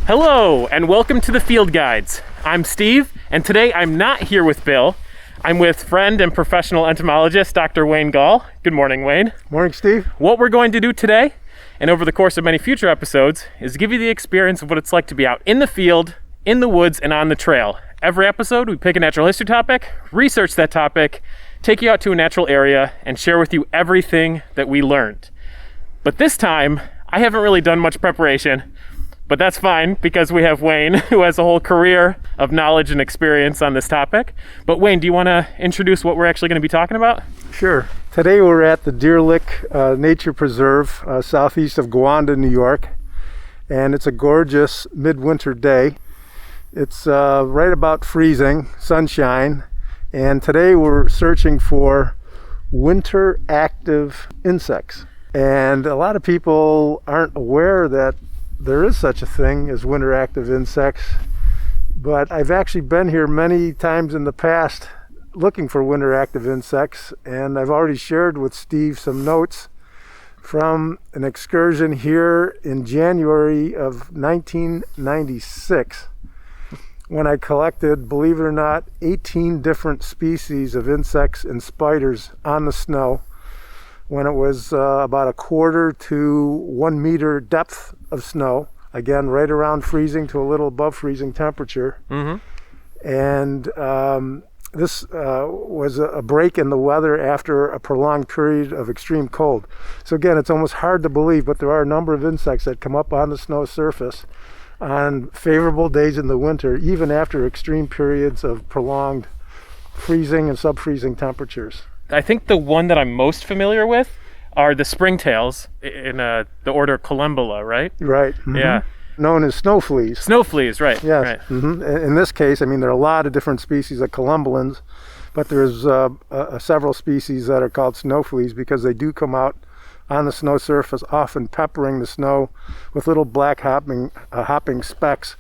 Hello, and welcome to the Field Guides. I'm Steve, and today I'm not here with Bill. I'm with friend and professional entomologist, Dr. Wayne Gall. Good morning, Wayne. Morning, Steve. What we're going to do today, and over the course of many future episodes, is give you the experience of what it's like to be out in the field, in the woods, and on the trail. Every episode, we pick a natural history topic, research that topic, take you out to a natural area, and share with you everything that we learned. But this time, I haven't really done much preparation, but that's fine because we have Wayne, who has a whole career of knowledge and experience on this topic. But Wayne, do you want to introduce what we're actually going to be talking about? Sure. Today we're at the Deer Lick Nature Preserve, southeast of Gowanda, New York. And it's a gorgeous midwinter day. It's right about freezing, sunshine. And today we're searching for winter active insects. And a lot of people aren't aware that there is such a thing as winter active insects, but I've actually been here many times in the past looking for winter active insects, and I've already shared with Steve some notes from an excursion here in January of 1996 when I collected, believe it or not, 18 different species of insects and spiders on the snow when it was about a quarter to 1 meter depth of snow, again right around freezing to a little above freezing temperature. And this was a break in the weather after a prolonged period of extreme cold. So again, it's almost hard to believe, but there are a number of insects that come up on the snow surface on favorable days in the winter, even after extreme periods of prolonged freezing and sub-freezing temperatures. I think the one that I'm most familiar with are the springtails in the order Collembola, right? Right. Mm-hmm. Yeah. Known as snow fleas. Snow fleas, right. Yes. Right. Mm-hmm. In this case, I mean, there are a lot of different species of collembolans, but there's several species that are called snow fleas because they do come out on the snow surface, often peppering the snow with little black hopping specks,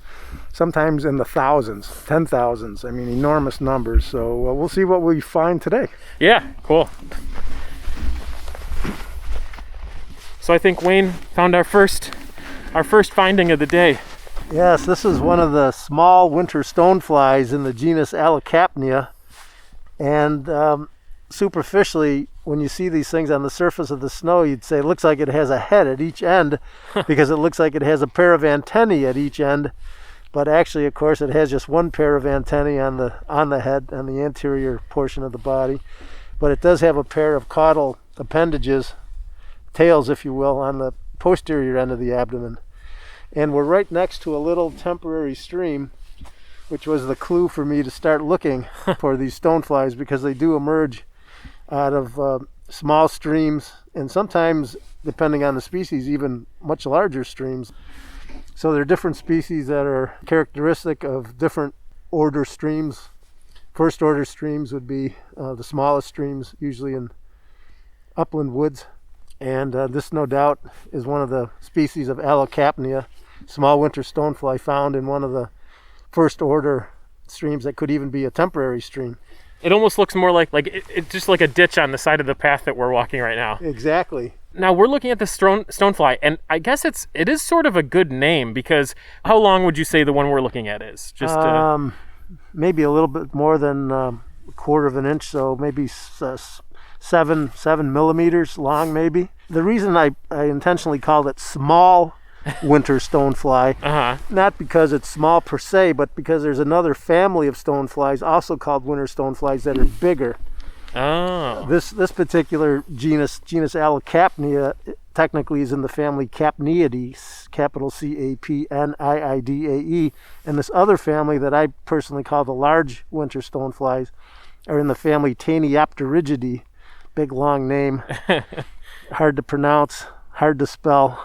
sometimes in the thousands, 10,000s. I mean, enormous numbers. So we'll see what we find today. Yeah, cool. So I think Wayne found our first finding of the day. Yes, this is one of the small winter stoneflies in the genus Allocapnia, and superficially, when you see these things on the surface of the snow, you'd say it looks like it has a head at each end because it looks like it has a pair of antennae at each end. But actually, of course, it has just one pair of antennae on the head, on the anterior portion of the body. But it does have a pair of caudal appendages, tails, if you will, on the posterior end of the abdomen. And we're right next to a little temporary stream, which was the clue for me to start looking for these stoneflies because they do emerge out of small streams, and sometimes, depending on the species, even much larger streams. So there are different species that are characteristic of different order streams. First order streams would be the smallest streams, usually in upland woods. And this, no doubt, is one of the species of Allocapnia, small winter stonefly found in one of the first order streams that could even be a temporary stream. It almost looks more like it's just like a ditch on the side of the path that we're walking right now. Exactly. Now we're looking at the stonefly, and I guess it is sort of a good name because how long would you say the one we're looking at is? Just maybe a little bit more than a quarter of an inch, so maybe 7 millimeters long, maybe. The reason I intentionally called it small winter stonefly, not because it's small per se, but because there's another family of stoneflies also called winter stoneflies that are bigger. Oh. This particular genus Allocapnia, technically is in the family Capniidae, capital Capniidae, and this other family that I personally call the large winter stoneflies are in the family Taeniopterygidae. Big long name, hard to pronounce, hard to spell,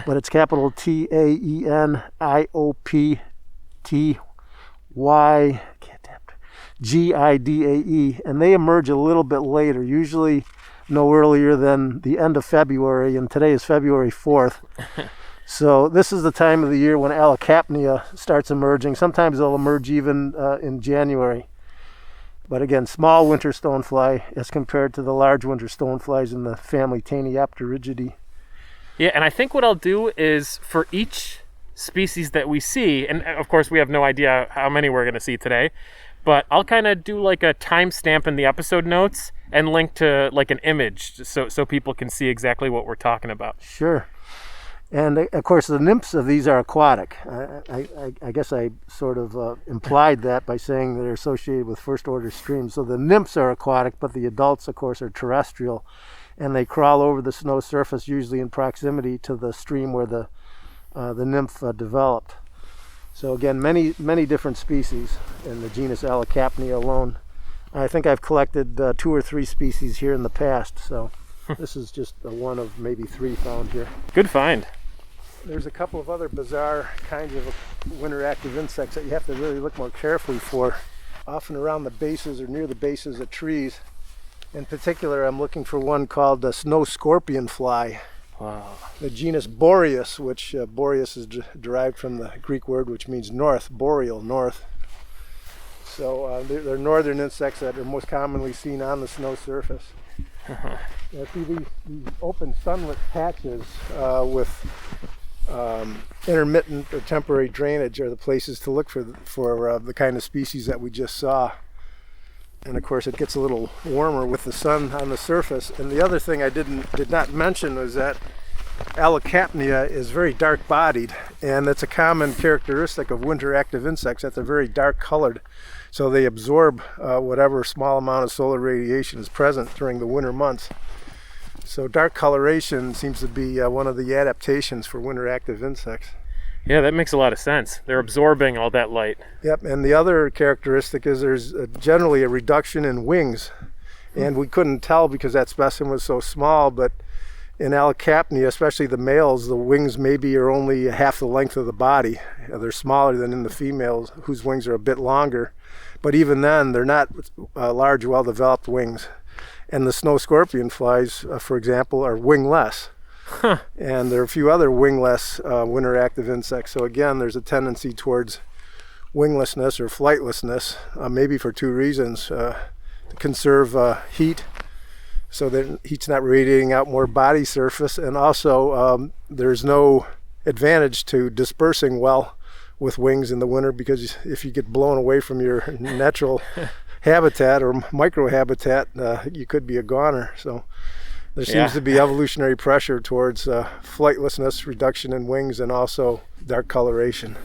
but it's capital Taenioptygidae, and they emerge a little bit later, usually no earlier than the end of February, and today is February 4th. So this is the time of the year when Allocapnia starts emerging. Sometimes they'll emerge even in January. But again, small winter stonefly as compared to the large winter stoneflies in the family Taeniopterygidae. Yeah, and I think what I'll do is for each species that we see, and of course we have no idea how many we're going to see today, but I'll kind of do like a timestamp in the episode notes and link to like an image so people can see exactly what we're talking about. Sure. And of course, the nymphs of these are aquatic. I guess I sort of implied that by saying they're associated with first-order streams. So the nymphs are aquatic, but the adults, of course, are terrestrial, and they crawl over the snow surface, usually in proximity to the stream where the nymph developed. So again, many different species in the genus Allocapnia alone. I think I've collected 2 or 3 species here in the past, so this is just one of maybe 3 found here. Good find. There's a couple of other bizarre kinds of winter active insects that you have to really look more carefully for, often around the bases or near the bases of trees. In particular, I'm looking for one called the snow scorpion fly. Wow. The genus Boreas, which Boreas is derived from the Greek word which means north, boreal, north. So they're northern insects that are most commonly seen on the snow surface. You see these open sunlit patches with intermittent or temporary drainage are the places to look for the kind of species that we just saw. And of course it gets a little warmer with the sun on the surface. And the other thing I did not mention was that Allocapnia is very dark bodied, and that's a common characteristic of winter active insects, that they're very dark colored. So they absorb whatever small amount of solar radiation is present during the winter months. So dark coloration seems to be one of the adaptations for winter active insects. Yeah, that makes a lot of sense. They're absorbing all that light. Yep, and the other characteristic is there's generally a reduction in wings. And we couldn't tell because that specimen was so small, but in Allocapnia, especially the males, the wings maybe are only half the length of the body. They're smaller than in the females, whose wings are a bit longer. But even then, they're not large, well-developed wings. And the snow scorpion flies, for example, are wingless. Huh. And there are a few other wingless winter active insects. So again, there's a tendency towards winglessness or flightlessness, maybe for 2 reasons. To conserve heat, so that heat's not radiating out more body surface, and also there's no advantage to dispersing well with wings in the winter, because if you get blown away from your natural habitat or microhabitat, you could be a goner. So there seems to be evolutionary pressure towards flightlessness, reduction in wings, and also dark coloration.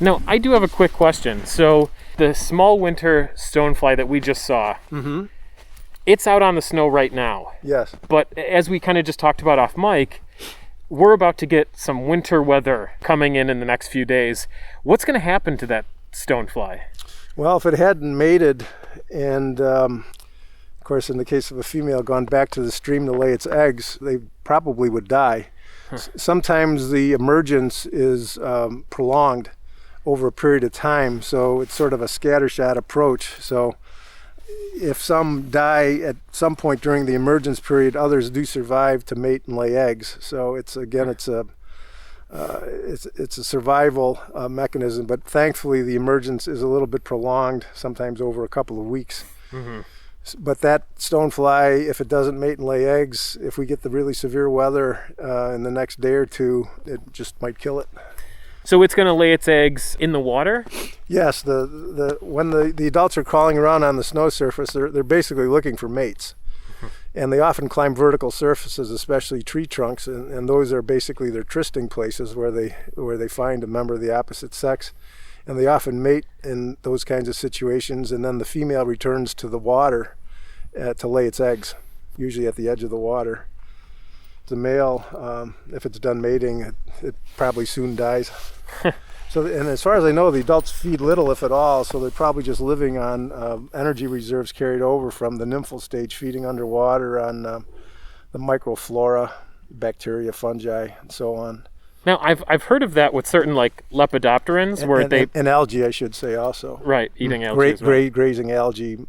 Now, I do have a quick question. So the small winter stonefly that we just saw, it's out on the snow right now. Yes. But as we kind of just talked about off mic, we're about to get some winter weather coming in the next few days. What's going to happen to that stonefly? Well, if it hadn't mated and, of course, in the case of a female, gone back to the stream to lay its eggs, they probably would die. Sometimes the emergence is prolonged over a period of time, so it's sort of a scattershot approach. So if some die at some point during the emergence period, others do survive to mate and lay eggs. So it's a survival mechanism, but thankfully the emergence is a little bit prolonged, sometimes over a couple of weeks. But that stonefly, if it doesn't mate and lay eggs, if we get the really severe weather in the next day or two, it just might kill it. So it's going to lay its eggs in the water? Yes, when the adults are crawling around on the snow surface, they're basically looking for mates. And they often climb vertical surfaces, especially tree trunks, and those are basically their trysting places where they find a member of the opposite sex. And they often mate in those kinds of situations, and then the female returns to the water to lay its eggs, usually at the edge of the water. The male, if it's done mating, it probably soon dies. So, and as far as I know, the adults feed little, if at all, so they're probably just living on energy reserves carried over from the nymphal stage, feeding underwater on the microflora, bacteria, fungi, and so on. Now, I've heard of that with certain like lepidopterans, where and algae, I should say, also. Right, eating algae as well. Grazing algae,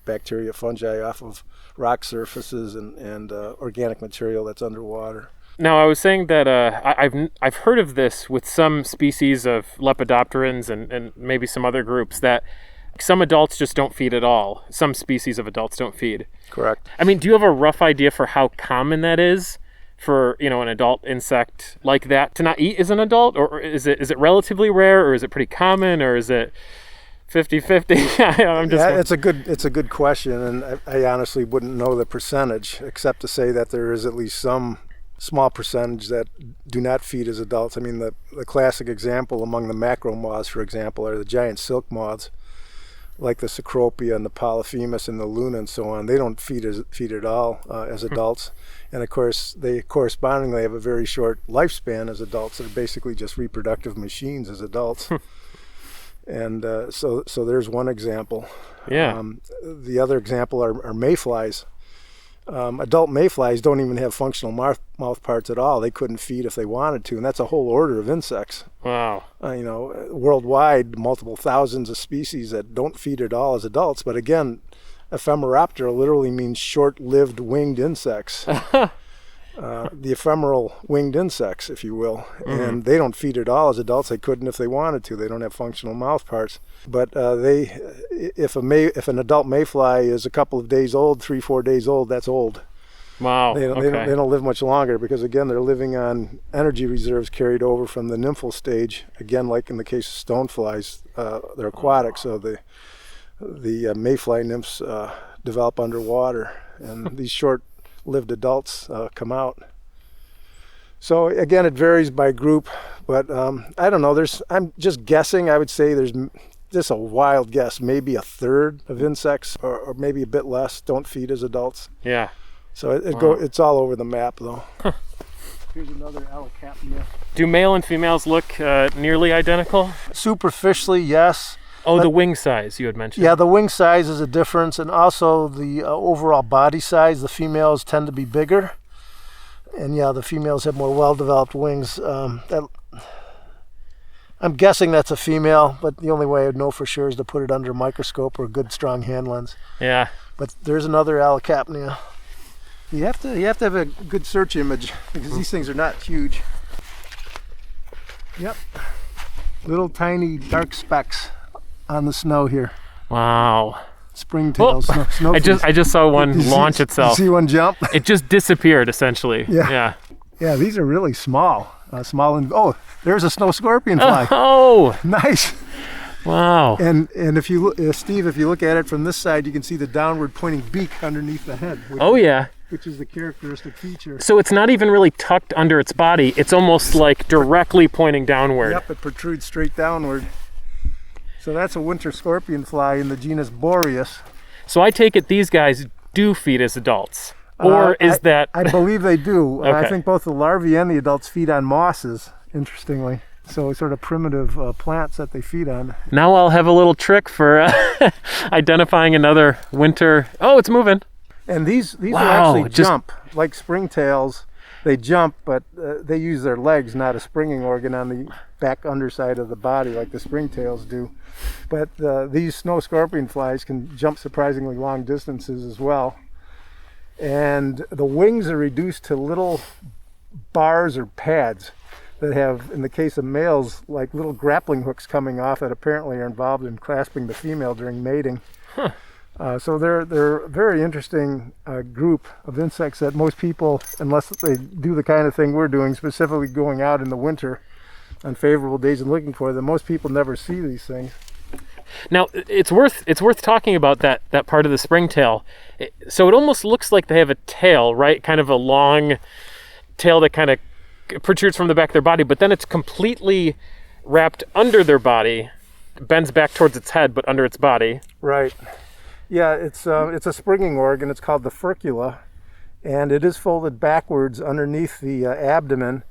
bacteria, fungi off of rock surfaces and organic material that's underwater. Now, I was saying that I've heard of this with some species of lepidopterans and maybe some other groups, that some adults just don't feed at all. Some species of adults don't feed. Correct. I mean, do you have a rough idea for how common that is for an adult insect like that to not eat as an adult, or is it relatively rare, or is it pretty common, or is it 50-50? It's a good question, and I honestly wouldn't know the percentage, except to say that there is at least some small percentage that do not feed as adults. I mean, the classic example among the macro moths, for example, are the giant silk moths, like the Cecropia and the Polyphemus and the Luna and so on. They don't feed at all as adults, and of course they correspondingly have a very short lifespan as adults. They're basically just reproductive machines as adults. And so there's one example. Yeah. The other example are mayflies. Adult mayflies don't even have functional mouth parts at all. They couldn't feed if they wanted to, and that's a whole order of insects. Wow. Worldwide, multiple thousands of species that don't feed at all as adults. But again, Ephemeroptera literally means short-lived winged insects. The ephemeral winged insects, if you will, and they don't feed at all as adults. They couldn't if they wanted to. They don't have functional mouth parts. But if an adult mayfly is a couple of days old, 3-4 days old, that's old. Wow. They don't live much longer because again they're living on energy reserves carried over from the nymphal stage. Again, like in the case of stoneflies, they're aquatic, so the mayfly nymphs develop underwater, and these short-lived adults come out. So again, it varies by group, but I don't know. I'm just guessing. I would say there's just a wild guess, maybe a third of insects, or maybe a bit less, don't feed as adults. Yeah. So it's all over the map, though. Here's another Allocampnia. Do male and females look nearly identical? Superficially, yes. Oh, the wing size you had mentioned. Yeah, the wing size is a difference, and also the overall body size. The females tend to be bigger, and yeah, the females have more well-developed wings. I'm guessing that's a female, but the only way I'd know for sure is to put it under a microscope or a good strong hand lens. Yeah. But there's another Allocampnia. You have to have a good search image because these things are not huge. Yep. Little tiny dark specks on the snow here. Wow. Springtails. Oh, I just saw one launch itself. You see one jump? It just disappeared essentially. Yeah. Yeah, these are really small. There's a snow scorpion fly. Oh, nice. Wow. And if you look, Steve, if you look at it from this side, you can see the downward pointing beak underneath the head. Which is the characteristic feature. So it's not even really tucked under its body. It's almost like directly pointing downward. Yep, it protrudes straight downward. So that's a winter scorpion fly in the genus Boreas. So I take it these guys do feed as adults. Or is that... I believe they do. Okay. I think both the larvae and the adults feed on mosses, interestingly. So sort of primitive plants that they feed on. Now I'll have a little trick for identifying another winter... Oh, it's moving. And these will actually jump. Like springtails, they jump, but they use their legs, not a springing organ on the back underside of the body like the springtails do. But these snow scorpion flies can jump surprisingly long distances as well. And the wings are reduced to little bars or pads that have, in the case of males, like little grappling hooks coming off that apparently are involved in clasping the female during mating. Huh. So they're a very interesting group of insects that most people, unless they do the kind of thing we're doing, specifically going out in the winter on favorable days and looking for them, most people never see these things. Now it's worth talking about that part of the springtail. So it almost looks like they have a tail, right? Kind of a long tail that kind of protrudes from the back of their body, but then it's completely wrapped under their body, bends back towards its head, but under its body. Right. Yeah, it's a springing organ. It's called the furcula, and it is folded backwards underneath the abdomen.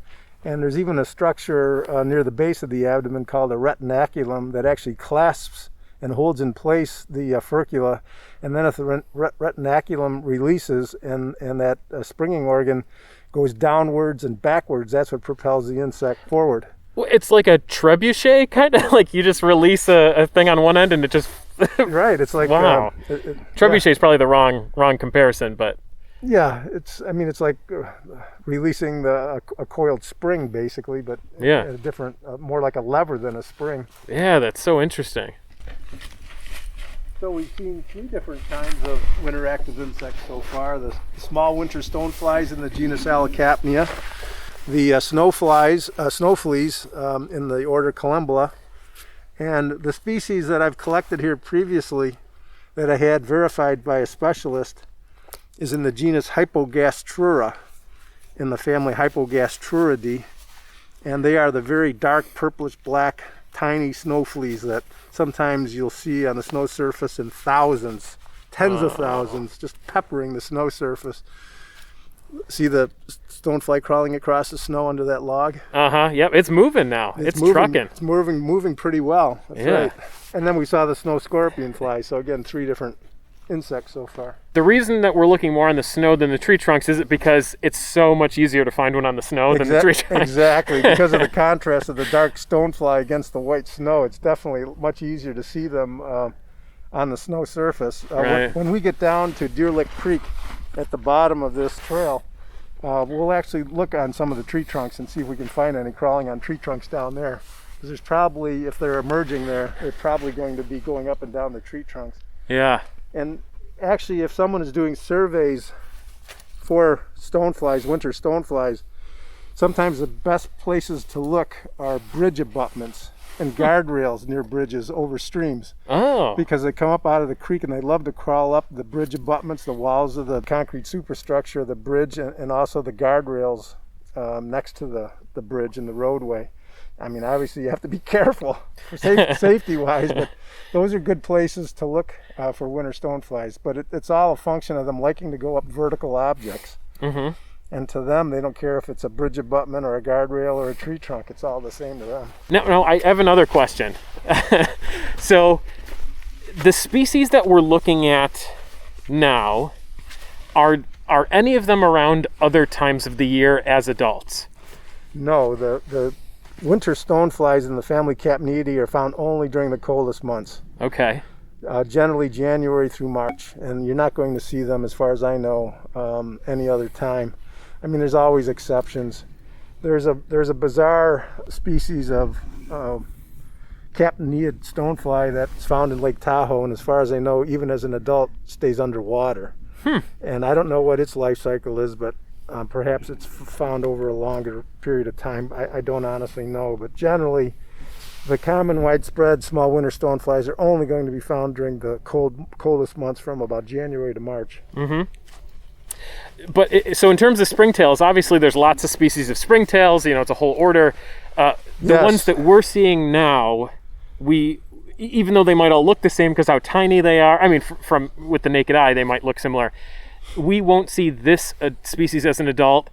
And there's even a structure near the base of the abdomen called a retinaculum that actually clasps and holds in place the furcula. And then if the retinaculum releases and that springing organ goes downwards and backwards, that's what propels the insect forward. Well, it's like a trebuchet, kind of like you just release a thing on one end and it just... Right, it's like... Wow. Trebuchet is probably the wrong comparison, but... Yeah, it's like releasing a coiled spring, basically, but a different, more like a lever than a spring. Yeah, that's so interesting. So we've seen three different kinds of winter active insects so far. The small winter stoneflies in the genus Allicapnia, the snow fleas in the order Collembola, and the species that I've collected here previously that I had verified by a specialist is in the genus Hypogastrura, in the family Hypogastruridae, and they are the very dark purplish black tiny snow fleas that sometimes you'll see on the snow surface in thousands, tens of thousands, just peppering the snow surface. See the stonefly crawling across the snow under that log? Yep, it's moving now. It's moving, trucking. It's moving pretty well. That's Yeah. right. And then we saw the snow scorpion fly. So again, three different insects so far. The reason that we're looking more on the snow than the tree trunks is it because it's so much easier to find one on the snow than the tree trunks. Exactly. Because of the contrast of the dark stonefly against the white snow, it's definitely much easier to see them on the snow surface. Right. When we get down to Deer Lick Creek at the bottom of this trail, we'll actually look on some of the tree trunks and see if we can find any crawling on tree trunks down there. Because there's probably, if they're emerging there, they're probably going to be going up and down the tree trunks. Yeah. And actually, if someone is doing surveys for stoneflies, winter stoneflies, sometimes the best places to look are bridge abutments and guardrails near bridges over streams. Oh. Because they come up out of the creek and they love to crawl up the bridge abutments, the walls of the concrete superstructure of the bridge, and also the guardrails next to the bridge and the roadway. I mean, obviously you have to be careful for safety-wise, but those are good places to look for winter stoneflies. But it's all a function of them liking to go up vertical objects. Mm-hmm. And to them, they don't care if it's a bridge abutment or a guardrail or a tree trunk. It's all the same to them. No, I have another question. So, the species that we're looking at now, are any of them around other times of the year as adults? No, the winter stoneflies in the family Capnidae are found only during the coldest months. Okay. Generally January through March, and you're not going to see them, as far as I know, any other time. I mean, there's always exceptions. There's a bizarre species of Capnidae stonefly that's found in Lake Tahoe, and as far as I know, even as an adult, stays underwater. And I don't know what its life cycle is, but perhaps it's found over a longer period of time. I don't honestly know, but generally, the common widespread small winter stoneflies are only going to be found during the coldest months from about January to March. Mm-hmm. But so in terms of springtails, obviously there's lots of species of springtails. You know, it's a whole order. The Yes. ones that we're seeing now, even though they might all look the same because how tiny they are. I mean, from with the naked eye, they might look similar. We won't see this species as an adult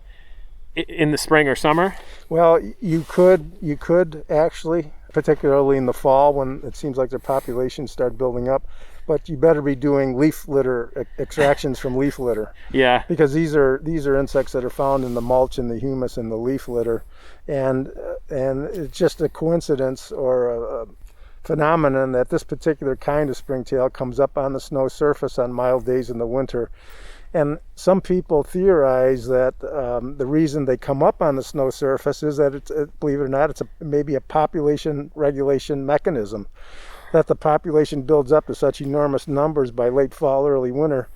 in the spring or summer. Well, you could actually, particularly in the fall when it seems like their populations start building up. But you better be doing leaf litter extractions from leaf litter. Yeah. Because these are insects that are found in the mulch and the humus and the leaf litter, and it's just a coincidence or a phenomenon that this particular kind of springtail comes up on the snow surface on mild days in the winter. And some people theorize that the reason they come up on the snow surface is that believe it or not, it's maybe a population regulation mechanism. That the population builds up to such enormous numbers by late fall, early winter,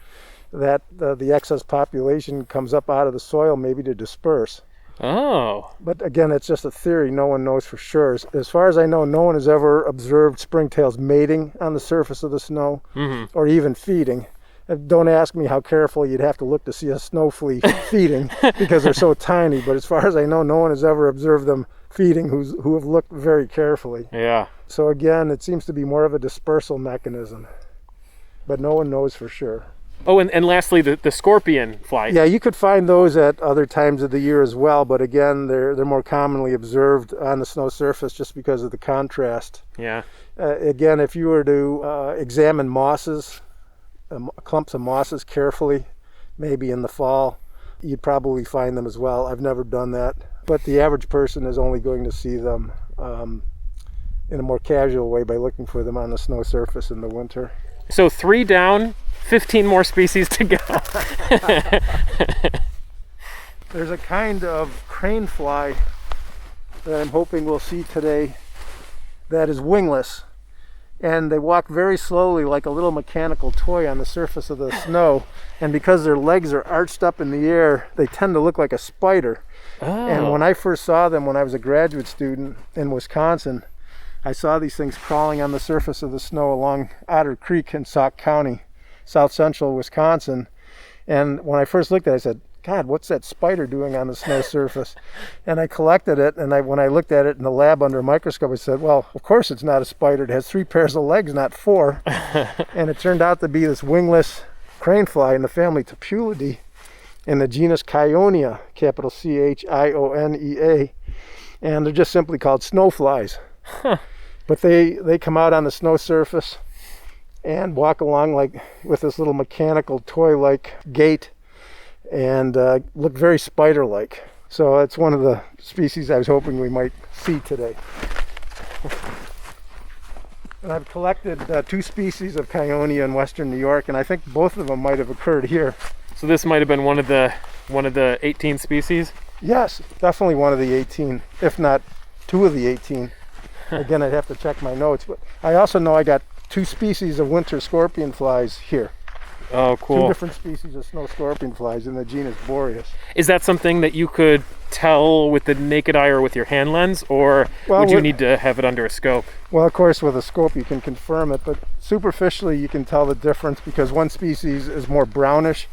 that the excess population comes up out of the soil maybe to disperse. Oh. But again, it's just a theory. No one knows for sure. As far as I know, no one has ever observed springtails mating on the surface of the snow, Mm-hmm. or even feeding. Don't ask me how careful you'd have to look to see a snow flea feeding because they're so tiny. But as far as I know, no one has ever observed them feeding who have looked very carefully. Yeah. So again, it seems to be more of a dispersal mechanism, but no one knows for sure. Oh, and lastly, the scorpion fly. Yeah, you could find those at other times of the year as well, but again, they're more commonly observed on the snow surface just because of the contrast. Yeah. Again, if you were to examine mosses, clumps of mosses carefully, maybe in the fall, you'd probably find them as well. I've never done that, but the average person is only going to see them in a more casual way by looking for them on the snow surface in the winter. So 3 down, 15 more species to go. There's a kind of crane fly that I'm hoping we'll see today that is wingless. and they walk very slowly like a little mechanical toy on the surface of the snow. And because their legs are arched up in the air, they tend to look like a spider. Oh. And when I first saw them when I was a graduate student in Wisconsin, I saw these things crawling on the surface of the snow along Otter Creek in Sauk County, south central Wisconsin. And when I first looked at it, I said, God, what's that spider doing on the snow surface? And I collected it, and when I looked at it in the lab under a microscope, I said, well, of course it's not a spider. It has 3 pairs of legs, not 4. And it turned out to be this wingless crane fly in the family Topulidae in the genus Chionea, capital Chionea. And they're just simply called snow flies. Huh. But they come out on the snow surface and walk along like with this little mechanical toy-like gait, and look very spider-like. So it's one of the species I was hoping we might see today. And I've collected 2 species of Chionea in western New York, and I think both of them might have occurred here. So this might have been one of the 18 species? Yes, definitely one of the 18, if not 2 of the 18. Again, I'd have to check my notes, but I also know I got 2 species of winter scorpion flies here. Oh, cool. 2 different species of snow scorpion flies in the genus Boreas. Is that something that you could tell with the naked eye or with your hand lens, or would you need to have it under a scope? Well, of course, with a scope you can confirm it, but superficially you can tell the difference because one species is more brownish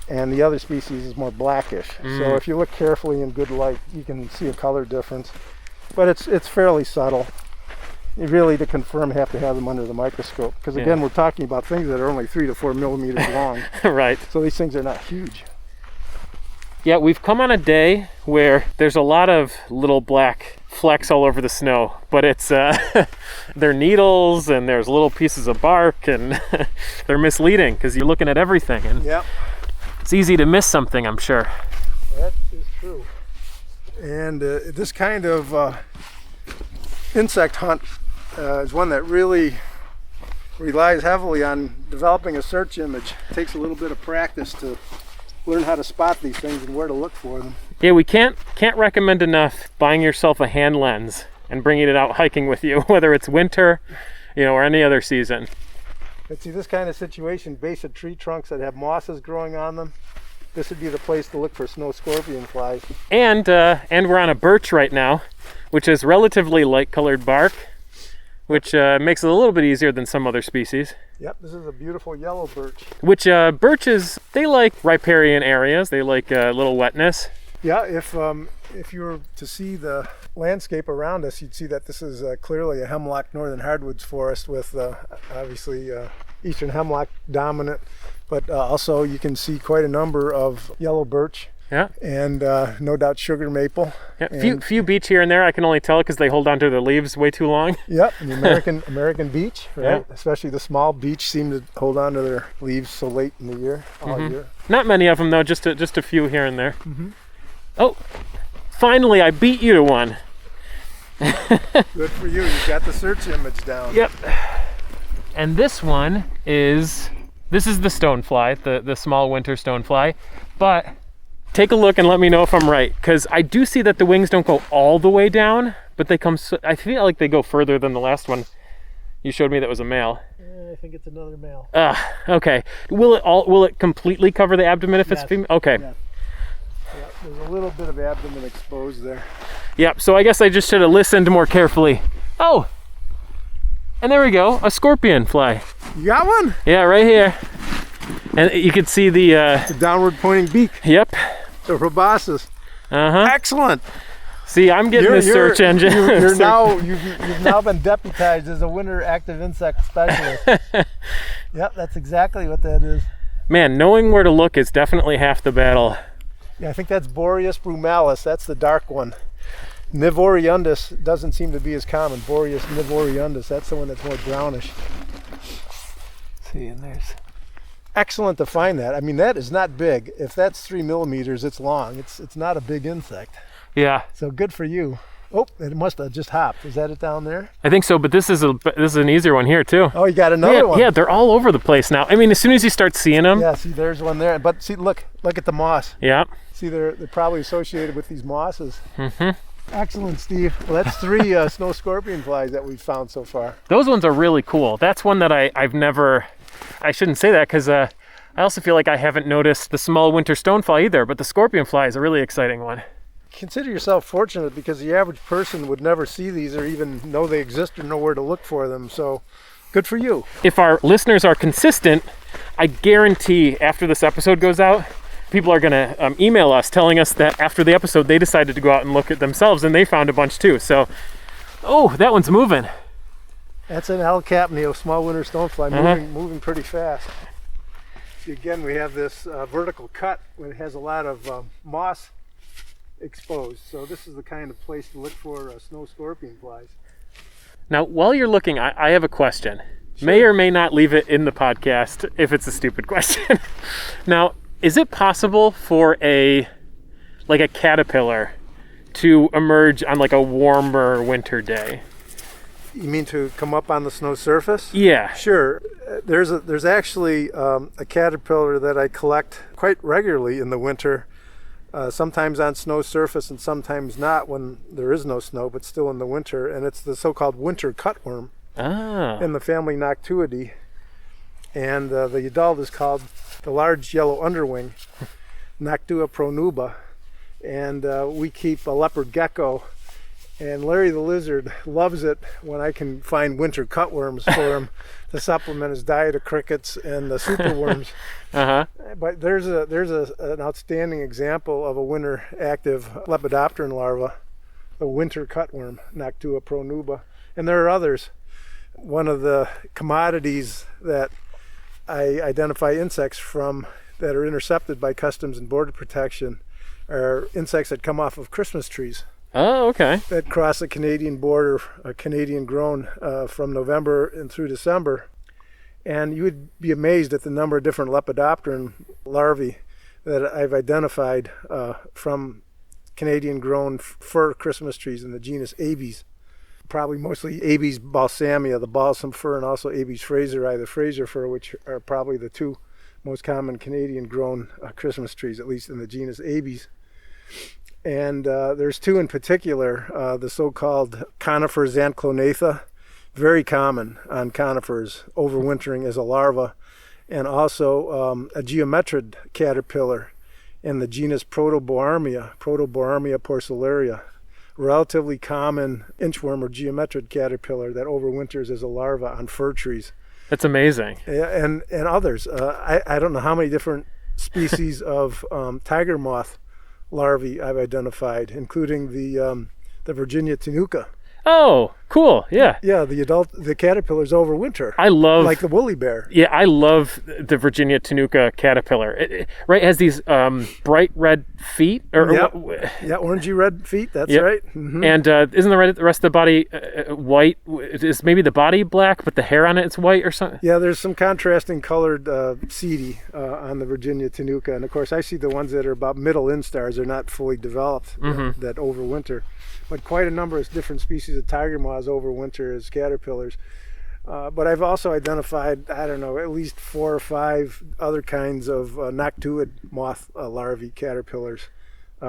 and the other species is more blackish. So if you look carefully in good light, you can see a color difference. But it's fairly subtle. You really, to confirm, have to have them under the microscope. Because again, we're talking about things that are only 3 to 4 millimeters long. Right. So these things are not huge. Yeah, we've come on a day where there's a lot of little black flecks all over the snow, but it's they're needles and there's little pieces of bark, and they're misleading because you're looking at everything, and it's easy to miss something, I'm sure. That is true. And this kind of insect hunt is one that really relies heavily on developing a search image. It takes a little bit of practice to learn how to spot these things and where to look for them. Yeah, we can't recommend enough buying yourself a hand lens and bringing it out hiking with you, whether it's winter, or any other season. But see, this kind of situation, base of tree trunks that have mosses growing on them, this would be the place to look for snow scorpion flies. And we're on a birch right now, which is relatively light colored bark, which makes it a little bit easier than some other species. Yep, this is a beautiful yellow birch. Which birches, they like riparian areas. They like a little wetness. Yeah, if you were to see the landscape around us, you'd see that this is clearly a hemlock northern hardwoods forest with obviously eastern hemlock dominant, but also you can see quite a number of yellow birch. Yeah. And no doubt sugar maple. Yeah, few beech here and there. I can only tell because they hold onto their leaves way too long. Yep, and the American beech, right? Yeah. Especially the small beech seem to hold onto their leaves so late in the year, all year. Not many of them though, just a few here and there. Mm-hmm. Oh, finally I beat you to one. Good for you. You got the search image down. Yep. And this is the stonefly, the small winter stonefly, but take a look and let me know if I'm right, because I do see that the wings don't go all the way down, but they come. I feel like they go further than the last one you showed me that was a male. I think it's another male. Okay. Will it completely cover the abdomen if it's female? Okay. Yes. Yeah, there's a little bit of abdomen exposed there. Yep. So I guess I just should have listened more carefully. Oh, and there we go, a scorpion fly. You got one? Yeah, right here. And you can see the It's a downward pointing beak. Yep. The proboscis. Excellent. See, I'm getting this search engine. You've now been deputized as a winter active insect specialist. Yep, that's exactly what that is. Man, knowing where to look is definitely half the battle. Yeah, I think that's Boreas brumalis. That's the dark one. Nivoriundus doesn't seem to be as common. Boreas nivoriundus, that's the one that's more brownish. See, and there's... Excellent to find that. I mean, that is not big. If that's 3 millimeters, it's long. It's not a big insect. Yeah. So good for you. Oh, it must have just hopped. Is that it down there? I think so, but this is an easier one here too. Oh, you got another one. Yeah, they're all over the place now. I mean, as soon as you start seeing them. Yeah, see, there's one there. But see, look at the moss. Yeah. See, they're probably associated with these mosses. Mm-hmm. Excellent, Steve. Well, that's 3 snow scorpion flies that we've found so far. Those ones are really cool. That's one that I've never, I shouldn't say that because I also feel like I haven't noticed the small winter stonefly either, but the scorpion fly is a really exciting one. Consider yourself fortunate because the average person would never see these or even know they exist or know where to look for them. So good for you. If our listeners are consistent, I guarantee after this episode goes out, people are going to email us telling us that after the episode they decided to go out and look at themselves and they found a bunch too. So, oh, that one's moving. That's an Alcapneo, small winter stonefly, moving pretty fast. Again, we have this vertical cut where it has a lot of moss exposed. So this is the kind of place to look for snow scorpion flies. Now, while you're looking, I have a question. Sure. May or may not leave it in the podcast if it's a stupid question. Now, is it possible for a caterpillar to emerge on like a warmer winter day? You mean to come up on the snow surface? Yeah. Sure. There's actually a caterpillar that I collect quite regularly in the winter, sometimes on snow surface and sometimes not when there is no snow, but still in the winter. And it's the so-called winter cutworm in the family Noctuidae. And the adult is called the large yellow underwing, Noctua pronuba. And we keep a leopard gecko. And Larry the lizard loves it when I can find winter cutworms for him to supplement his diet of crickets and the superworms. But there's an outstanding example of a winter active Lepidopteran larva, the winter cutworm, Noctua pronuba. And there are others. One of the commodities that I identify insects from that are intercepted by Customs and Border Protection are insects that come off of Christmas trees. Oh, okay. That cross the Canadian border, Canadian grown, from November and through December. And you would be amazed at the number of different Lepidopteran larvae that I've identified from Canadian grown fir Christmas trees in the genus Abies. Probably mostly Abies balsamea, the balsam fir, and also Abies fraseri, the Fraser fir, which are probably the 2 most common Canadian grown Christmas trees, at least in the genus Abies. And there's 2 in particular, the so-called conifer Xanthocnatha, very common on conifers, overwintering as a larva, and also a geometrid caterpillar in the genus Protoboarmia porcellaria, relatively common inchworm or geometrid caterpillar that overwinters as a larva on fir trees. That's amazing. Yeah, and others. I don't know how many different species of tiger moth larvae I've identified, including the Virginia tenuca. Oh, cool. Yeah. Yeah, the caterpillars overwinter. I love... like the woolly bear. Yeah, I love the Virginia tenuca caterpillar. It has these bright red feet. Yeah, orangey red feet, that's right. Mm-hmm. And isn't the rest of the body white? Is maybe the body black, but the hair on it's white or something? Yeah, there's some contrasting colored setae on the Virginia tenuca. And of course, I see the ones that are about middle instars. They're not fully developed that overwinter. But quite a number of different species of tiger moths overwinter as caterpillars. But I've also identified, I don't know, at least 4 or 5 other kinds of noctuid moth larvae caterpillars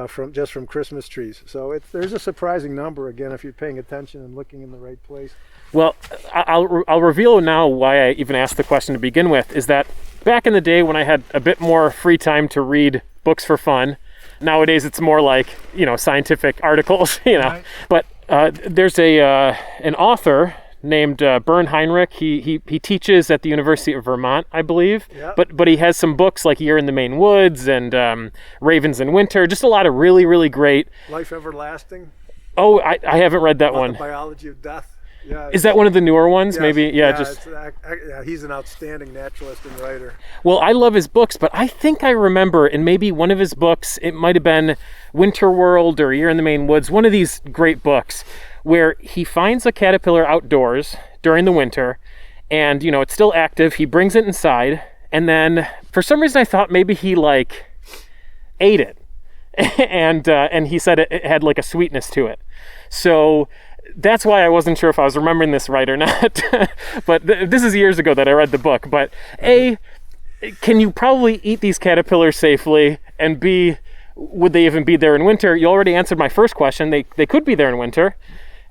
from Christmas trees. So there's a surprising number, again, if you're paying attention and looking in the right place. Well, I'll reveal now why I even asked the question to begin with, is that back in the day when I had a bit more free time to read books for fun, nowadays it's more like, scientific articles, Right. But there's an author named Bern Heinrich. He teaches at the University of Vermont, I believe. Yeah. But he has some books like Year in the Maine Woods and Ravens in Winter. Just a lot of really, really great. Life Everlasting. Oh, I haven't read that one. The Biology of Death. Yeah, is that one of the newer ones? Yes, maybe? Yeah, he's an outstanding naturalist and writer. Well, I love his books, but I think I remember in maybe one of his books, it might have been Winter World or Year in the Maine Woods, one of these great books where he finds a caterpillar outdoors during the winter and, it's still active. He brings it inside and then for some reason I thought maybe he ate it and he said it had like a sweetness to it. So that's why I wasn't sure if I was remembering this right or not. But this is years ago that I read the book. But A, can you probably eat these caterpillars safely? And B, would they even be there in winter? You already answered my first question. They could be there in winter.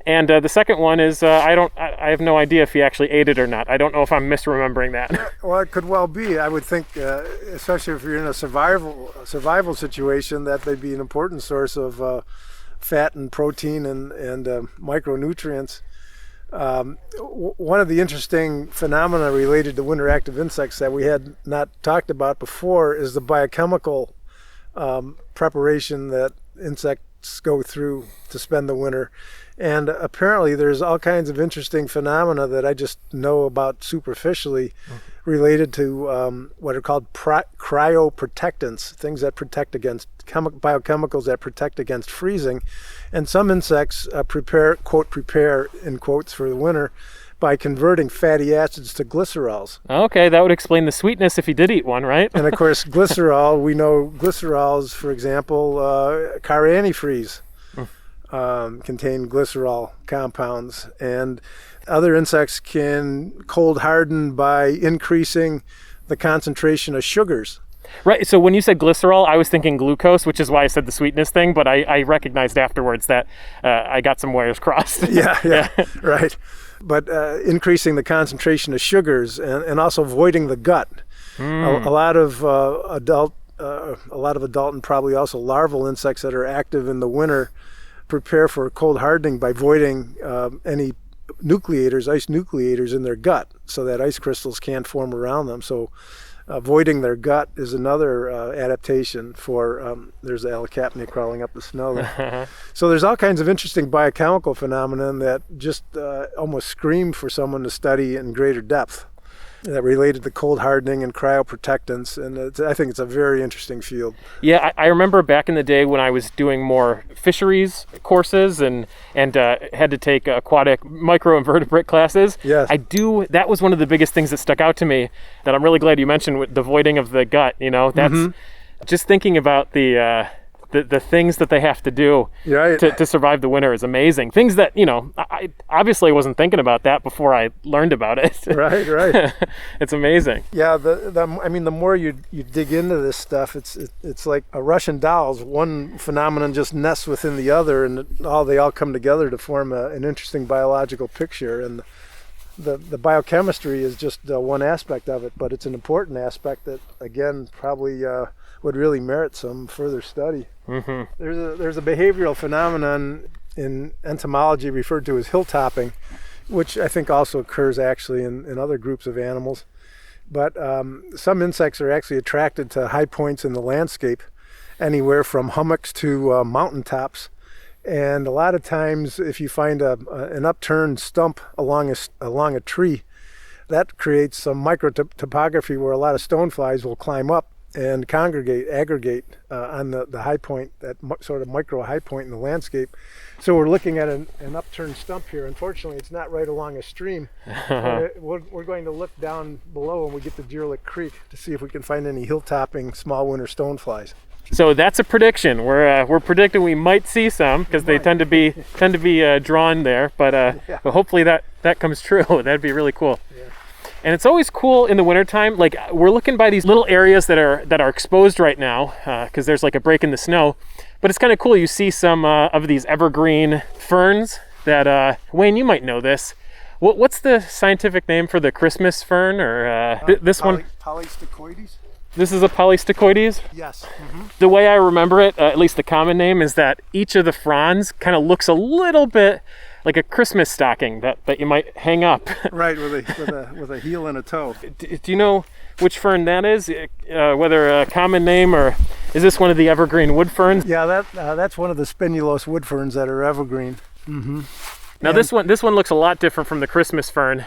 And the second one is I have no idea if he actually ate it or not. I don't know if I'm misremembering that. Well, it could well be. I would think, especially if you're in a survival situation, that they'd be an important source of fat and protein and micronutrients. One of the interesting phenomena related to winter active insects that we had not talked about before is the biochemical preparation that insects go through to spend the winter. And apparently there's all kinds of interesting phenomena that I just know about superficially related to what are called cryoprotectants, things that protect against biochemicals that protect against freezing. And some insects prepare, in quotes, for the winter by converting fatty acids to glycerols. Okay, that would explain the sweetness if he did eat one, right? And of course, glycerol, we know glycerols, for example, car antifreeze. Contain glycerol compounds, and other insects can cold harden by increasing the concentration of sugars. Right, so when you said glycerol, I was thinking glucose, which is why I said the sweetness thing, but I recognized afterwards that I got some wires crossed. Yeah, right. But increasing the concentration of sugars and also voiding the gut. A lot of adult and probably also larval insects that are active in the winter prepare for cold hardening by voiding any ice nucleators in their gut, so that ice crystals can't form around them. So voiding their gut is another adaptation for, there's the Allochapnia crawling up the snow there. So there's all kinds of interesting biochemical phenomenon that just almost scream for someone to study in greater depth, that related to cold hardening and cryoprotectants, and I think it's a very interesting field. Yeah, I remember back in the day when I was doing more fisheries courses and had to take aquatic microinvertebrate classes. Yes. That was one of the biggest things that stuck out to me that I'm really glad you mentioned, with the voiding of the gut. That's just thinking about the things that they have to do to survive the winter is amazing. Things that, I obviously wasn't thinking about that before I learned about it. Right. It's amazing. Yeah, the more you dig into this stuff, it's like a Russian dolls. One phenomenon just nests within the other, and they all come together to form an interesting biological picture. And the biochemistry is just one aspect of it, but it's an important aspect that, again, probably would really merit some further study. There's a behavioral phenomenon in entomology referred to as hilltopping, which I think also occurs actually in other groups of animals. But some insects are actually attracted to high points in the landscape, anywhere from hummocks to mountaintops. And a lot of times, if you find an upturned stump along a tree, that creates some microtopography where a lot of stoneflies will climb up and aggregate on the high point, that sort of micro high point in the landscape. So we're looking at an upturned stump here. Unfortunately, it's not right along a stream. We're going to look down below when we get to Deer Lick Creek to see if we can find any hilltopping small winter stoneflies. So that's a prediction. We're predicting we might see some, because they tend to be drawn there. But hopefully that comes true. That'd be really cool. Yeah. And it's always cool in the wintertime. Like, we're looking by these little areas that are exposed right now, because there's like a break in the snow. But it's kind of cool. You see some of these evergreen ferns that Wayne, you might know this. What's the scientific name for the Christmas fern, or this one? Polystichoides. This is a polystichoides? Yes. The way I remember it, at least the common name, is that each of the fronds kind of looks a little bit like a Christmas stocking that you might hang up. Right, with a heel and a toe. Do you know which fern that is? Whether a common name, or is this one of the evergreen wood ferns? Yeah, that's one of the spinulose wood ferns that are evergreen. Now this one looks a lot different from the Christmas fern.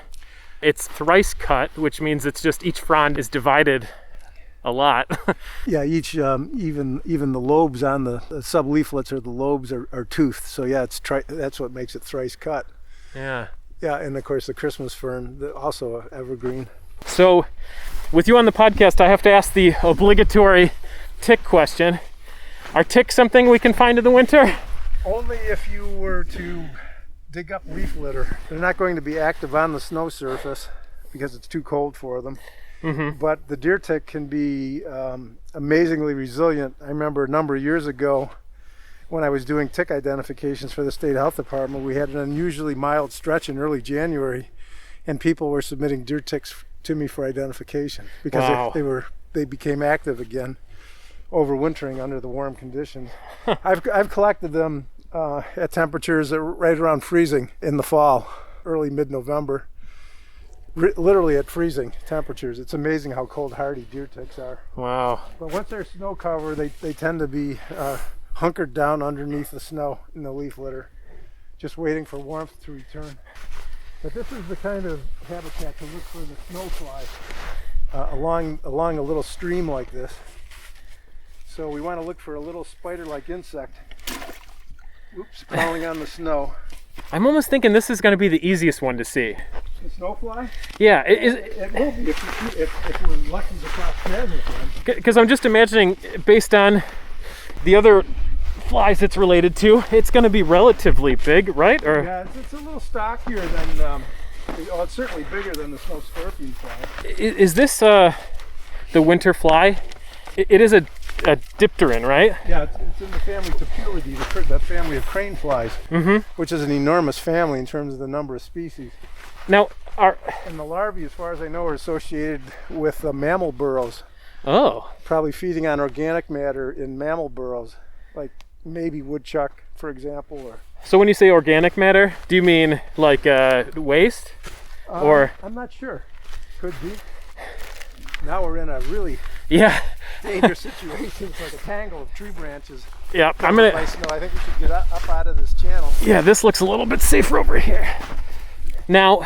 It's thrice cut, which means it's just each frond is divided a lot. Yeah, each even the lobes on the subleaflets, or the lobes are toothed. So yeah, that's what makes it thrice cut. Yeah. Yeah, and of course the Christmas fern, also evergreen. So, with you on the podcast, I have to ask the obligatory tick question. Are ticks something we can find in the winter? Only if you were to dig up leaf litter. They're not going to be active on the snow surface because it's too cold for them. but the deer tick can be amazingly resilient. I remember a number of years ago when I was doing tick identifications for the state health department, we had an unusually mild stretch in early January, and people were submitting deer ticks to me for identification because Wow. they became active again, overwintering under the warm conditions. I've collected them at temperatures that were right around freezing in the fall, early mid-November, literally at freezing temperatures. It's amazing how cold hardy deer ticks are. Wow. But once they're snow cover, they tend to be hunkered down underneath the snow in the leaf litter, just waiting for warmth to return. But this is the kind of habitat to look for the snowfly along a little stream like this. So we want to look for a little spider-like insect, crawling on the snow. I'm almost thinking this is going to be the easiest one to see. The snowfly? Yeah, It will be if we're lucky to cross paths with one. because I'm just imagining, based on the other flies it's related to, it's going to be relatively big, right? Or Yeah, it's a little stockier than, it's certainly bigger than the snow scorpion fly. is this the winter fly? It is a dipteran, right? Yeah, it's in the family Topilidae, that family of crane flies, which is an enormous family in terms of the number of species. Now, And the larvae, as far as I know, are associated with mammal burrows, oh, probably feeding on organic matter in mammal burrows, like maybe woodchuck, for example. Or so when you say organic matter, do you mean like waste? Or I'm not sure. Could be. Now we're in a really yeah, dangerous situation. It's like a tangle of tree branches. yeah. I'm covered by gonna. snow. I think we should get up out of this channel. Yeah, this looks a little bit safer over here. Now,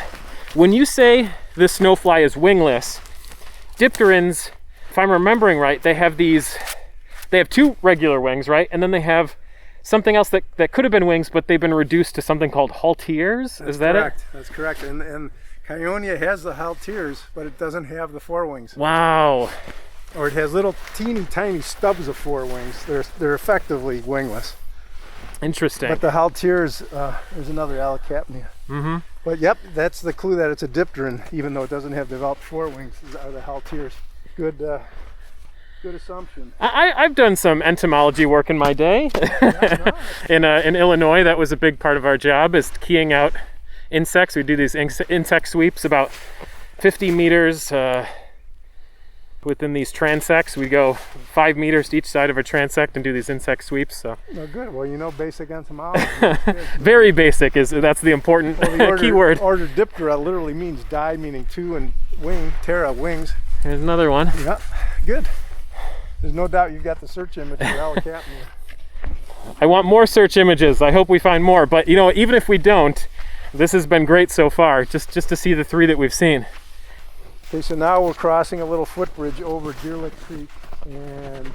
when you say this snowfly is wingless, dipterans, if I'm remembering right, they have two regular wings, right? And then they have something else that could have been wings, but they've been reduced to something called halteres. Is that correct. That's correct. And Kyonia has the halteres, but it doesn't have the forewings. it? Wow. Or it has little teeny tiny stubs of forewings. They're effectively wingless. Interesting. But the halteres, there's another Allochapnia. Mm-hmm. But yep, that's the clue that it's a dipteran, even though it doesn't have developed forewings, are the halteres. Good assumption. I've done some entomology work in my day. In Illinois, that was a big part of our job, is keying out insects. We do these insect sweeps about 50 meters within these transects. We go 5 meters to each side of a transect and do these insect sweeps. So No, good. Well, you know basic entomology. very basic that's the important key word. Order diptera literally means die, meaning two, and wing, ptera, wings. Here's another one. Yep, good. There's no doubt you've got the search image for Allochapnia. I want more search images. I hope we find more. But you know, even if we don't, this has been great so far. Just to see the 3 that we've seen. Okay, so now we're crossing a little footbridge over Deer Lick Creek, and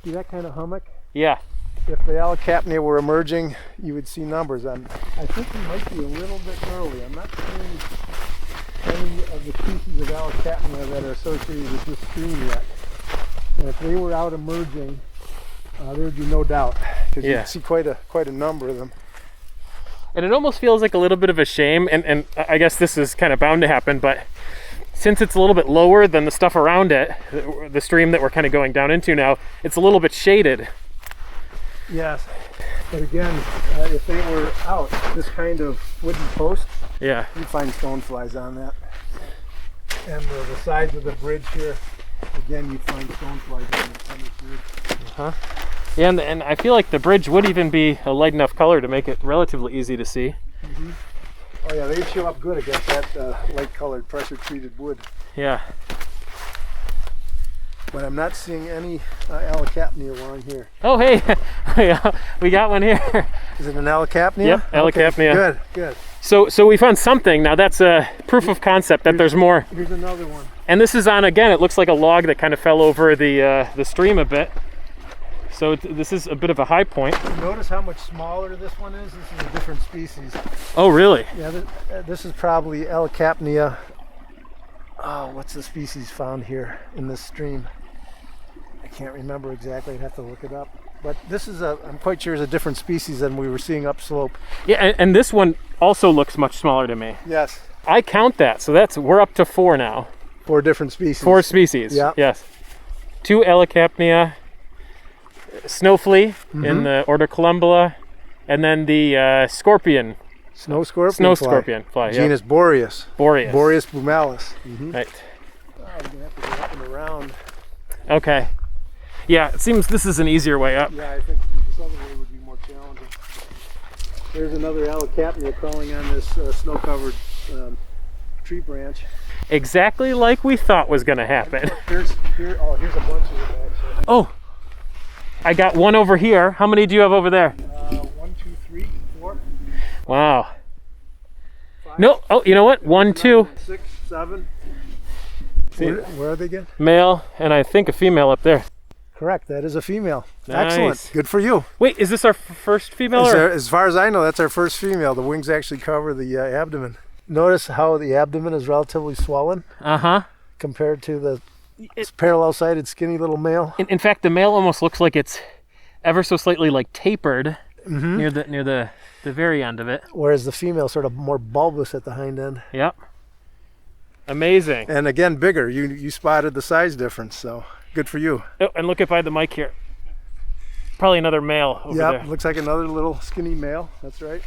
see that kind of hummock? Yeah. If the Allochapnia were emerging, you would see numbers. I think we might be a little bit early. I'm not seeing any of the species of Allochapnia that are associated with this stream yet. And if they were out emerging, there would be no doubt, because Yeah. you'd see quite a number of them. And it almost feels like a little bit of a shame, and I guess this is kind of bound to happen, but since it's a little bit lower than the stuff around it, the stream that we're kind of going down into now, it's a little bit shaded. Yes, but again, if they were out, this kind of wooden post, Yeah. you'd find stoneflies on that. And the sides of the bridge here, again, you'd find stoneflies on this bridge. Yeah, and I feel like the bridge would even be a light enough color to make it relatively easy to see. Oh yeah, they show up good against that light-colored, pressure-treated wood. Yeah. But I'm not seeing any Allochapnia along here. Oh, hey, we got one here. Is it an Allochapnia? Yep, Allochapnia. Okay, good. So we found something. Now that's a proof of concept that there's more. Here's another one. And this is on, again, it looks like a log that kind of fell over the stream a bit. So this is a bit of a high point. Notice how much smaller this one is? This is a different species. Oh, really? Yeah, this is probably Allochapnia. Oh, what's the species found here in this stream? I can't remember exactly. I'd have to look it up. But this is I'm quite sure is a different species than we were seeing upslope. Yeah, and this one also looks much smaller to me. Yes. I count that, so we're up to 4 now. 4 different species. 4 species. Yeah. Yes. 2 Ellacapnia, snow flea in the order Columbella, and then the scorpion. Snow scorpion Snow fly. scorpion fly. Yeah. Genus Boreas. Boreas. Boreas plumalis. Right. I'm going to have to go up and around. Okay. Yeah, it seems this is an easier way up. Yeah, I think this other way would be more challenging. There's another Ellacapnia crawling on this snow-covered tree branch. Exactly like we thought was going to happen. Here's a bunch of them actually. Oh, I got one over here. How many do you have over there? 1, 2, 3, 4, Wow. 5. No, oh, you know what? 1, 2, 6, 7. See- Where are they again? male, and I think a female up there. Correct, that is a female. Nice. Excellent, good for you. Wait, is this our first female? Or? As far as I know, that's our first female. The wings actually cover the abdomen. Notice how the abdomen is relatively swollen Uh-huh. compared to the parallel-sided skinny little male. In fact, the male almost looks like it's ever so slightly like tapered near the very end of it. Whereas the female sort of more bulbous at the hind end. Yep. Amazing. And again, bigger. You spotted the size difference, so good for you. Oh, and look up by the mic here. Probably another male over Yep, there. looks like another little skinny male. That's right.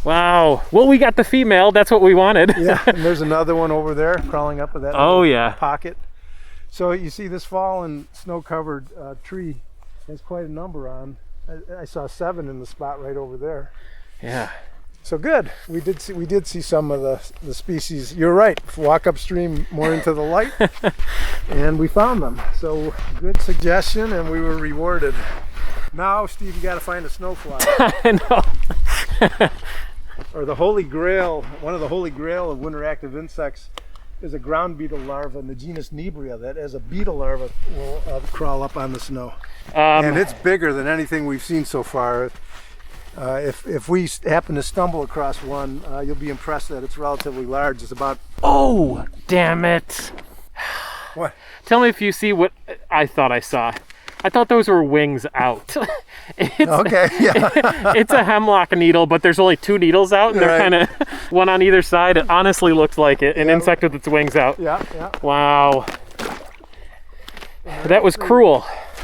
Wow. Well, we got the female. That's what we wanted. Yeah, and there's another one over there crawling up with that Oh, little yeah. pocket. So you see this fallen snow-covered tree has quite a number on. I saw 7 in the spot right over there. Yeah. So good. We did see some of the species. You're right. Walk upstream more into the light, and we found them. So good suggestion, and we were rewarded. Now, Steve, you got to find a snowfly, I know. or the holy grail. One of the holy grail of winter active insects is a ground beetle larva in the genus Nebria that, as a beetle larva, will crawl up on the snow, and it's bigger than anything we've seen so far. If we happen to stumble across one, you'll be impressed that it's relatively large. It's about... Oh, damn it. What? Tell me if you see what I thought I saw. I thought those were wings out. Okay, yeah. It's a hemlock needle, but there's only 2 needles out, and they're Right. kind of one on either side. It honestly looks like it, an insect with its wings out. Yeah, yeah. Wow. That was cruel.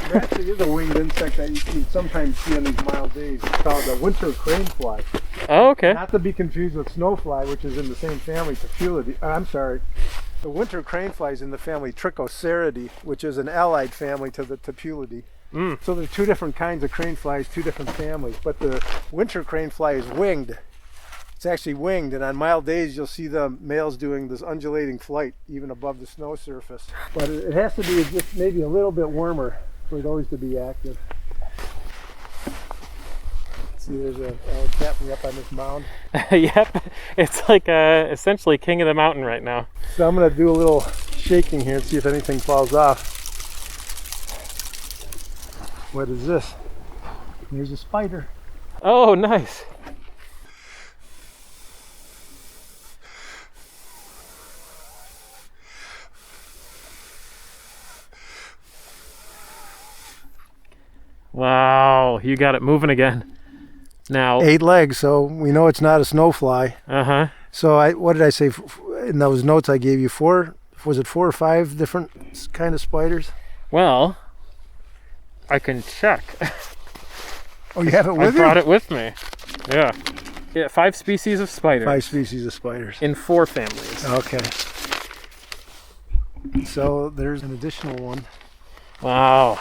There actually is a winged insect that you can sometimes see on these mild days. It's called the winter crane fly. Oh, okay. Not to be confused with snowfly, which is in the same family, Tephulidae. I'm sorry. The winter crane fly is in the family Trichoseridae, which is an allied family to the Tephulidae. So there's 2 different kinds of crane flies, 2 different families. But the winter crane fly is winged. It's actually winged, and on mild days you'll see the males doing this undulating flight even above the snow surface. But it has to be just maybe a little bit warmer for those to be active. See, there's a Ellacapnia up on this mound. Yep. It's like essentially king of the mountain right now. So I'm going to do a little shaking here and see if anything falls off. What is this? There's a spider. Oh, nice. Wow, you got it moving again. Now, 8 legs, so we know it's not a snowfly. uh-huh. So what did I say in those notes I gave you? 4? Was it 4 or 5 different kind of spiders? Well, I can check. Oh, you have it I with you? brought it with me. Yeah. Yeah, 5 species of spiders 5 species of spiders. in 4 families. Okay. So there's an additional one. Wow.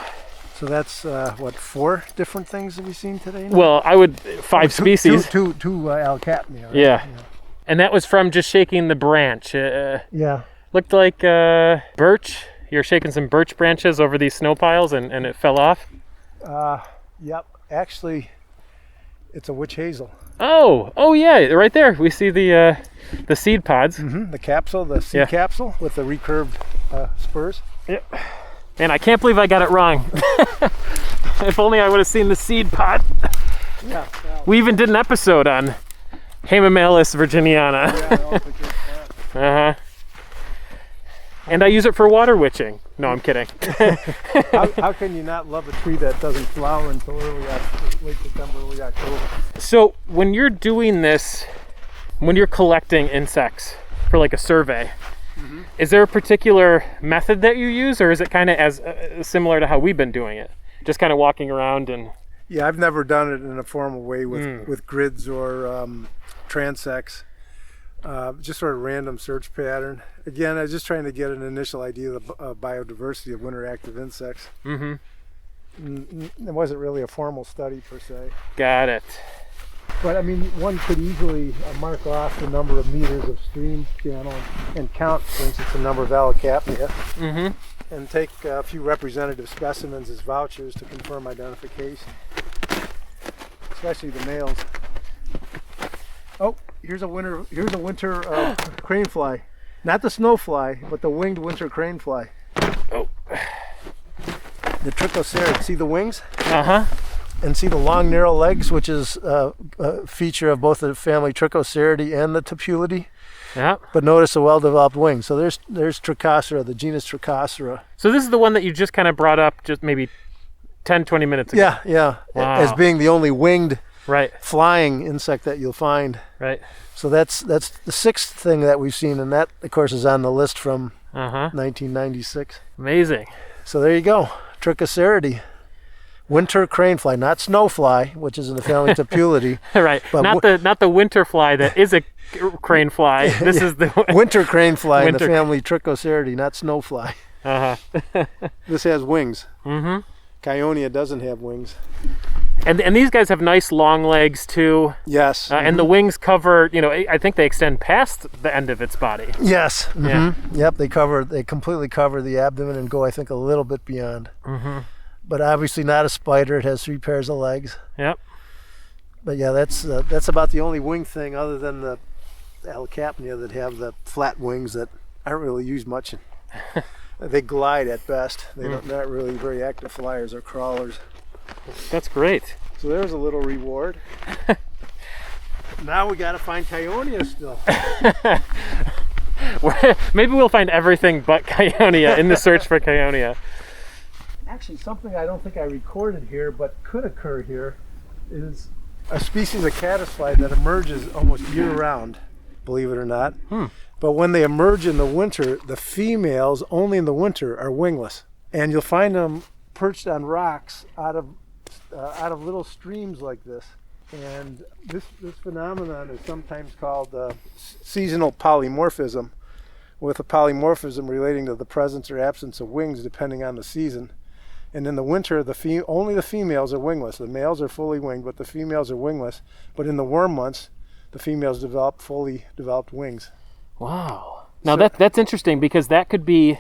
So that's what, 4 different things have we seen today? now? Well, I would 5 species. Two Ellacapnia. Right? Yeah. And that was from just shaking the branch. Yeah. Looked like birch. You're shaking some birch branches over these snow piles and it fell off. Yep. Actually, it's a witch hazel. Oh yeah, right there. We see the seed pods. The capsule, the seed Yeah. capsule with the recurved spurs. Yep. Man, I can't believe I got it wrong. If only I would have seen the seed pod. Yeah. We even did an episode on Hamamelis virginiana. Uh-huh. And I use it for water witching. No, I'm kidding. How can you not love a tree that doesn't flower until late September, early October? So when you're doing this, when you're collecting insects for like a survey, Is there a particular method that you use, or is it kind of as similar to how we've been doing it? Just kind of walking around and... Yeah, I've never done it in a formal way with grids or transects. Just sort of random search pattern. Again, I was just trying to get an initial idea of the biodiversity of winter active insects. It wasn't really a formal study per se. Got it. But I mean, one could easily mark off the number of meters of stream channel and count, for instance, the number of Allocappia, and take a few representative specimens as vouchers to confirm identification, especially the males. Oh, here's a winter crane fly, not the snow fly, but the winged winter crane fly. Oh, the trichocerid. See the wings? And see the long, narrow legs, which is a feature of both the family Trichoceridae and the Topulidae. Yeah. But notice the well-developed wings. So there's Trichocera, the genus Trichocera. So this is the one that you just kind of brought up just maybe 10, 20 minutes ago. Yeah. Wow. As being the only winged Right. flying insect that you'll find. Right. So that's the sixth thing that we've seen, and that, of course, is on the list from 1996. Amazing. So there you go, Trichoceridae. Winter crane fly, not snow fly, which is in the family Topulidae. Right. But not the winter fly that is a crane fly. This is the winter crane fly in the family Trichoceridae, not snow fly. This has wings. Kyonia doesn't have wings. And these guys have nice long legs too. Yes. And the wings cover, I think they extend past the end of its body. Yes. Yeah. Yep, they completely cover the abdomen and go, I think, a little bit beyond. But obviously not a spider. It has 3 pairs of legs. Yep. But yeah, that's about the only wing thing other than the Allocappia that have the flat wings that aren't really used much. They glide at best. They're not really very active flyers or crawlers. That's great. So there's a little reward. Now we got to find Kyonia still. Maybe we'll find everything but Kyonia in the search for Kyonia. Actually, something I don't think I recorded here, but could occur here, is a species of caddisfly that emerges almost year-round, believe it or not. But when they emerge in the winter, the females, only in the winter, are wingless. And you'll find them perched on rocks out of little streams like this. And this phenomenon is sometimes called seasonal polymorphism, with a polymorphism relating to the presence or absence of wings depending on the season. And in the winter, only the females are wingless. The males are fully winged, but the females are wingless. But in the warm months, the females develop fully developed wings. Wow. Now that's interesting, because that could be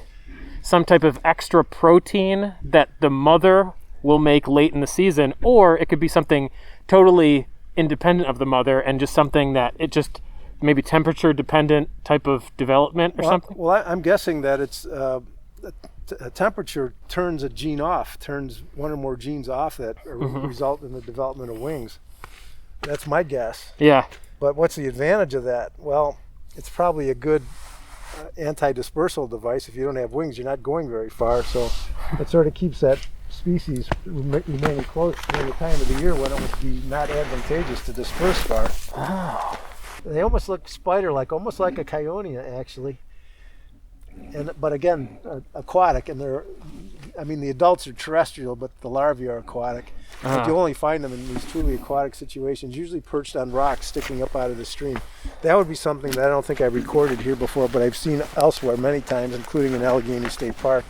some type of extra protein that the mother will make late in the season, or it could be something totally independent of the mother and just something that it just maybe temperature dependent type of development or something. Well, I'm guessing that it's temperature turns a gene off, turns one or more genes off that result in the development of wings. That's my guess. Yeah. But what's the advantage of that? Well, it's probably a good anti-dispersal device. If you don't have wings, you're not going very far, so it sort of keeps that species remaining close during the time of the year when it would be not advantageous to disperse far. Oh. They almost look spider-like, almost like a Kyonia, actually. But again, aquatic, and the adults are terrestrial, but the larvae are aquatic. But you only find them in these truly aquatic situations, usually perched on rocks sticking up out of the stream. That would be something that I don't think I've recorded here before, but I've seen elsewhere many times, including in Allegheny State Park.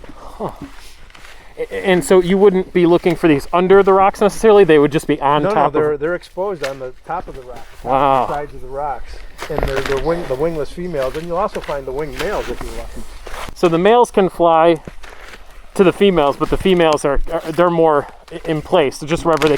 And so you wouldn't be looking for these under the rocks necessarily? They would just be on top? No, they're exposed on the top of the rocks, wow. The sides of the rocks. And they're the wingless females, and you'll also find the winged males if you're lucky. So the males can fly to the females, but the females they're more in place, so just wherever they